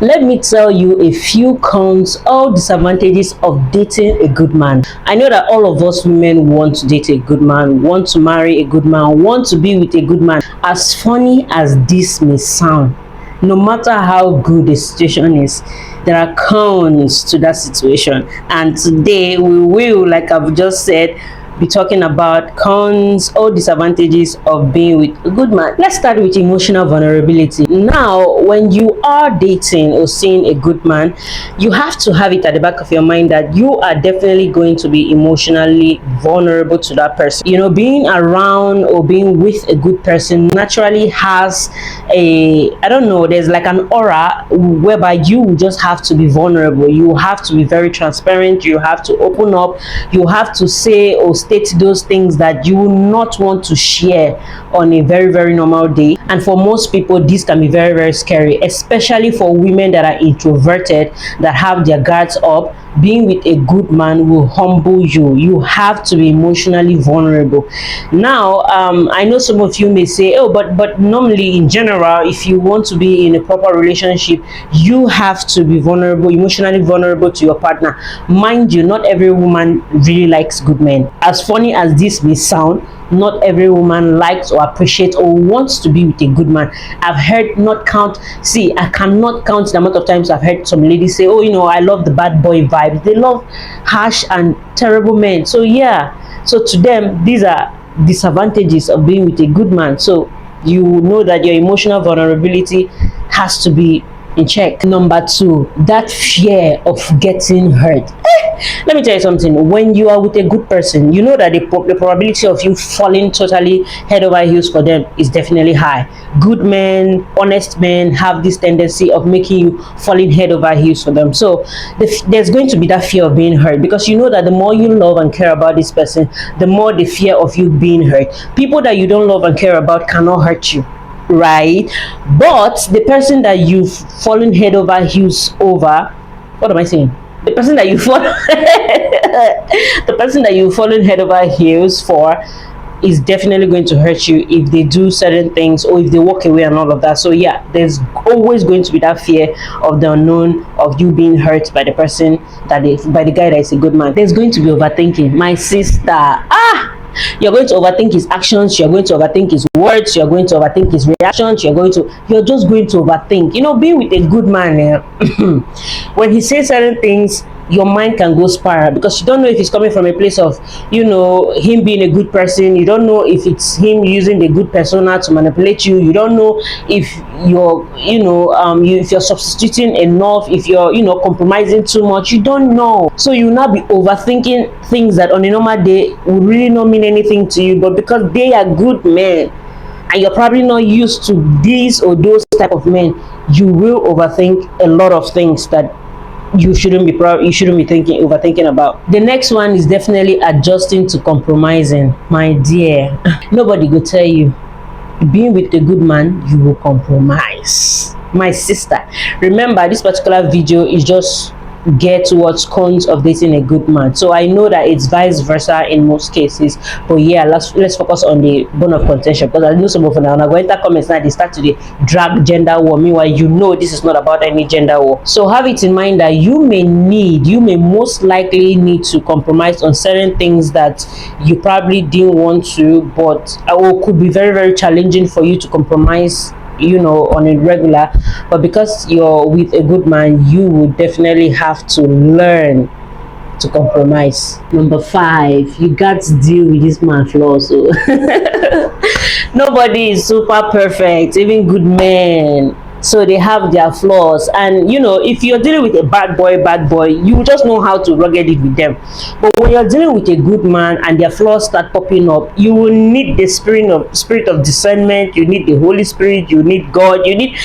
Let me tell you a few cons or disadvantages of dating a good man. I know that all of us women want to date a good man, want to marry a good man, want to be with a good man. As funny as this may sound, no matter how good the situation is, there are cons to that situation. And today we will, like I've just said, be talking about cons or disadvantages of being with a good man. Let's start with emotional vulnerability. Now, when you are dating or seeing a good man, you have to have it at the back of your mind that you are definitely going to be emotionally vulnerable to that person. You know, being around or being with a good person naturally has I don't know, there's like an aura whereby you just have to be vulnerable. You have to be very transparent. You have to open up. You have to say or state those things that you will not want to share on a very, very normal day. And for most people, this can be very, very scary, especially for women that are introverted, that have their guards up. Being with a good man will humble you. You have to be emotionally vulnerable. Now, I know some of you may say, oh, but normally in general, if you want to be in a proper relationship, you have to be vulnerable, emotionally vulnerable to your partner. Mind you, not every woman really likes good men. As funny as this may sound, not every woman likes or appreciates or wants to be with a good man. I cannot count the amount of times I've heard some ladies say, oh, I love the bad boy vibes. They love harsh and terrible men. So yeah, so to them, these are disadvantages of being with a good man. So you know that your emotional vulnerability has to be in check. Number two, that fear of getting hurt. Let me tell you something. When you are with a good person, you know that the probability of you falling totally head over heels for them is definitely high. Good men, honest men have this tendency of making you falling head over heels for them. So there's going to be that fear of being hurt, because you know that the more you love and care about this person, the more the fear of you being hurt. People that you don't love and care about cannot hurt you, right? But the person that you've fallen head over heels over, what am I saying? The person that you fall the person that you've fallen head over heels for is definitely going to hurt you if they do certain things or if they walk away and all of that. So yeah, there's always going to be that fear of the unknown, of you being hurt by the person by the guy that is a good man. There's going to be overthinking, my sister. You're going to overthink his actions, you're going to overthink his words, you're going to overthink his reactions, you're just going to overthink. Being with a good man, when he says certain things, your mind can go spiral, because you don't know if he's coming from a place of him being a good person. You don't know if it's him using the good persona to manipulate you. You don't know if if you're substituting enough, if you're compromising too much. You don't know, so you will not be overthinking things that on a normal day would really not mean anything to you, but because they are good men and you're probably not used to these or those type of men, you will overthink a lot of things that you shouldn't be overthinking about. The next one is definitely adjusting to compromising. My dear, nobody will tell you being with a good man you will compromise. My sister, remember, this particular video is just geared towards cons of dating a good man. So I know that it's vice versa in most cases, but yeah, let's focus on the bone of contention, because I know some of them are going to comments now, they start to drag gender war. Meanwhile, this is not about any gender war. So have it in mind that you may most likely need to compromise on certain things that you probably didn't want to, but could be very, very challenging for you to compromise on a regular. But because you're with a good man, you would definitely have to learn to compromise. Number 5, you got to deal with this man's flaws. So nobody is super perfect, even good men. So they have their flaws, and if you're dealing with a bad boy, you just know how to rugged it with them. But when you're dealing with a good man and their flaws start popping up, you will need the spirit of discernment. You need the Holy Spirit, you need God, you need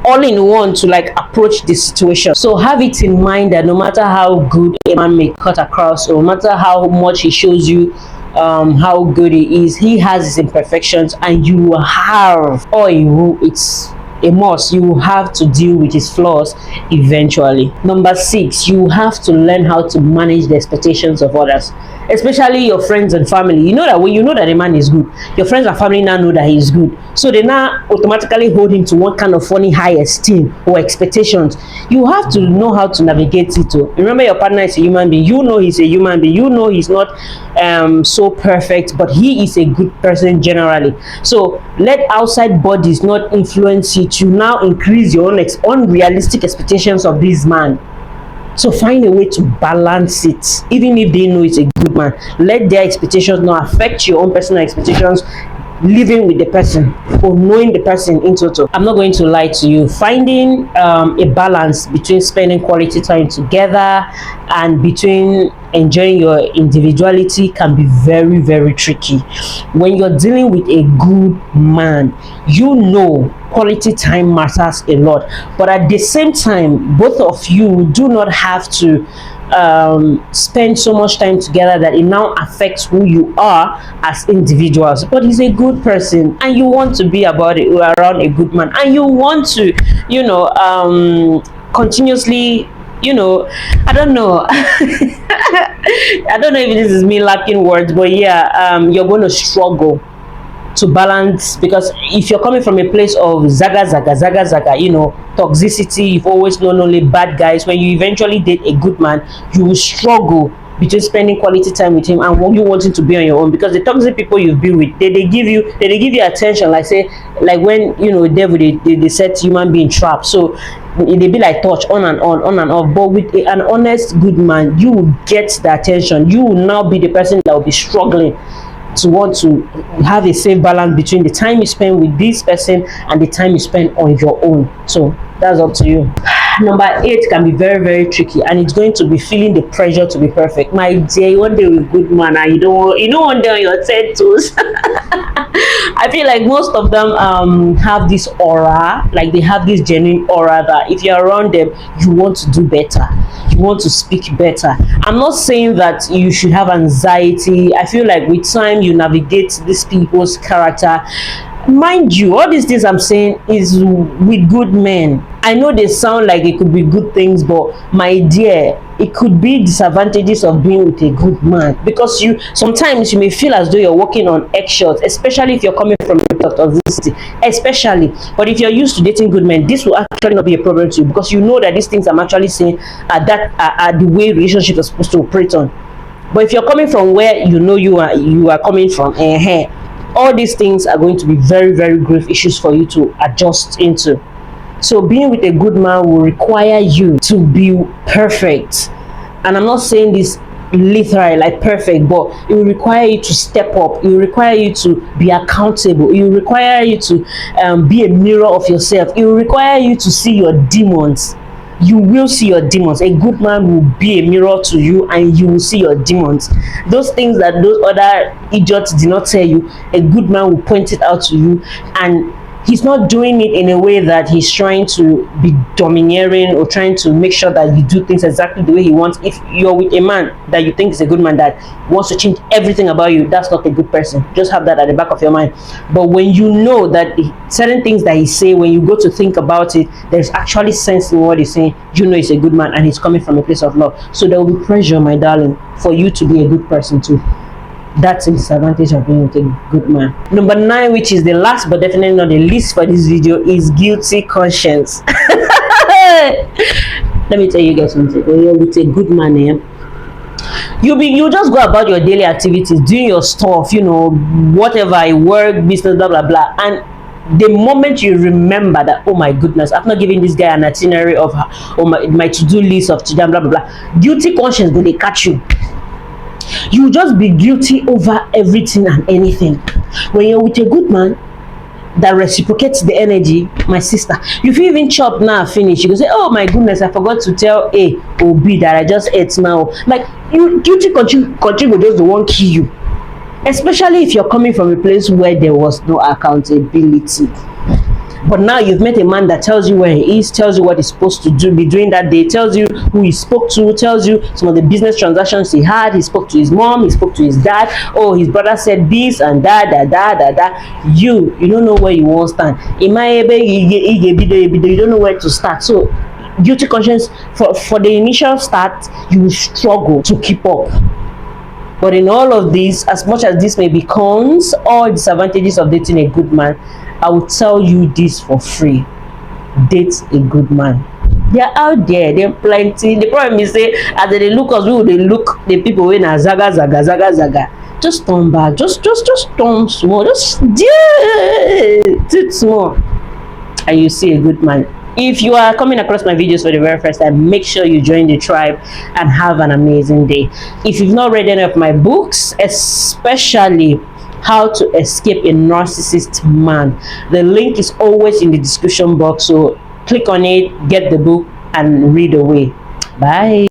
all in one to approach the situation. So have it in mind that no matter how good a man may cut across, or no matter how much he shows you how good he is, he has his imperfections, and you have, or it's a must. You have to deal with his flaws eventually. Number 6, you have to learn how to manage the expectations of others, especially your friends and family. You know that when you know that a man is good, your friends and family now know that he is good, so they now automatically hold him to one kind of funny high esteem or expectations. You have to know how to navigate it too. Remember, your partner is a human being. You know he's a human being. You know he's not so perfect, but he is a good person generally. So let outside bodies not influence you to now increase your own unrealistic expectations of this man. So find a way to balance it. Even if they know it's a good man, let their expectations not affect your own personal expectations living with the person or knowing the person in total. I'm not going to lie to you, finding a balance between spending quality time together and between enjoying your individuality can be very, very tricky. When you're dealing with a good man, you know quality time matters a lot, but at the same time, both of you do not have to spend so much time together that it now affects who you are as individuals. But he's a good person and you want to be around a good man, and you want to, continuously, I don't know. I don't know if this is me lacking words, but yeah, you're going to struggle to balance, because if you're coming from a place of zaga, toxicity, you've always known only bad guys. When you eventually date a good man, you will struggle between spending quality time with him and you wanting to be on your own, because the toxic people you've been with, they give you attention, like when devil, they set human being trap. So they be like touch on and off. But with an honest good man, you will get the attention. You will now be the person that will be struggling to want to have a safe balance between the time you spend with this person and the time you spend on your own. So that's up to you. Number 8 can be very, very tricky, and it's going to be feeling the pressure to be perfect. My dear, you want to be a good man and you don't want them on your 10 toes. I feel like most of them have this aura, like they have this genuine aura that if you're around them, you want to do better, you want to speak better. I'm not saying that you should have anxiety. I feel like with time you navigate these people's character. Mind you, all these things I'm saying is with good men. I know they sound like it could be good things, but my dear, it could be disadvantages of being with a good man, because sometimes you may feel as though you're walking on eggshells, especially if you're coming from a place of toxicity, especially. But if you're used to dating good men, this will actually not be a problem to you, because you know that these things I'm actually saying are the way relationships are supposed to operate on. But if you're coming from where you are coming from, all these things are going to be very, very grave issues for you to adjust into. So being with a good man will require you to be perfect, and I'm not saying this literally like perfect, but it will require you to step up. It will require you to be accountable. It will require you to be a mirror of yourself. It will require you to see your demons. You will see your demons. A good man will be a mirror to you, and you will see your demons. Those things that those other idiots did not tell you, a good man will point it out to you, and he's not doing it in a way that he's trying to be domineering or trying to make sure that you do things exactly the way he wants. If you're with a man that you think is a good man that wants to change everything about you, that's not a good person. Just have that at the back of your mind. But when you know that certain things that he say, when you go to think about it, there's actually sense in what he's saying, you know he's a good man and he's coming from a place of love. So there will be pressure, my darling, for you to be a good person too. That's a disadvantage of being with a good man. Number 9, which is the last but definitely not the least for this video, is guilty conscience. Let me tell you guys something. When you're with a good man, you just go about your daily activities, doing your stuff, whatever, work, business, blah blah blah, and the moment you remember that, oh my goodness, I've not given this guy an itinerary of my to-do list of today, blah blah blah, guilty conscience go they catch you. You just be guilty over everything and anything. When you're with a good man that reciprocates the energy, my sister, if you even chop now finish, you go say, oh my goodness, I forgot to tell A or B that I just ate now. Like, you guilty conscience will just the one kill you, especially if you're coming from a place where there was no accountability. But now you've met a man that tells you where he is, tells you what he's supposed to be doing that day, tells you who he spoke to, tells you some of the business transactions he had. He spoke to his mom, he spoke to his dad. Oh, his brother said this and that. You don't know where you won't stand. You don't know where to start. So guilty conscience, for the initial start, you will struggle to keep up. But in all of this, as much as this may be cons or disadvantages of dating a good man, I will tell you this for free: date a good man. They're out there, they're plenty. The problem is, say, as they look us, we will look the people when a zaga. Just turn back, just turn small, just small, and you see a good man. If you are coming across my videos for the very first time, make sure you join the tribe and have an amazing day. If you've not read any of my books, especially How to Escape a Narcissist Man, the link is always in the description box, so click on it, get the book, and read away. Bye.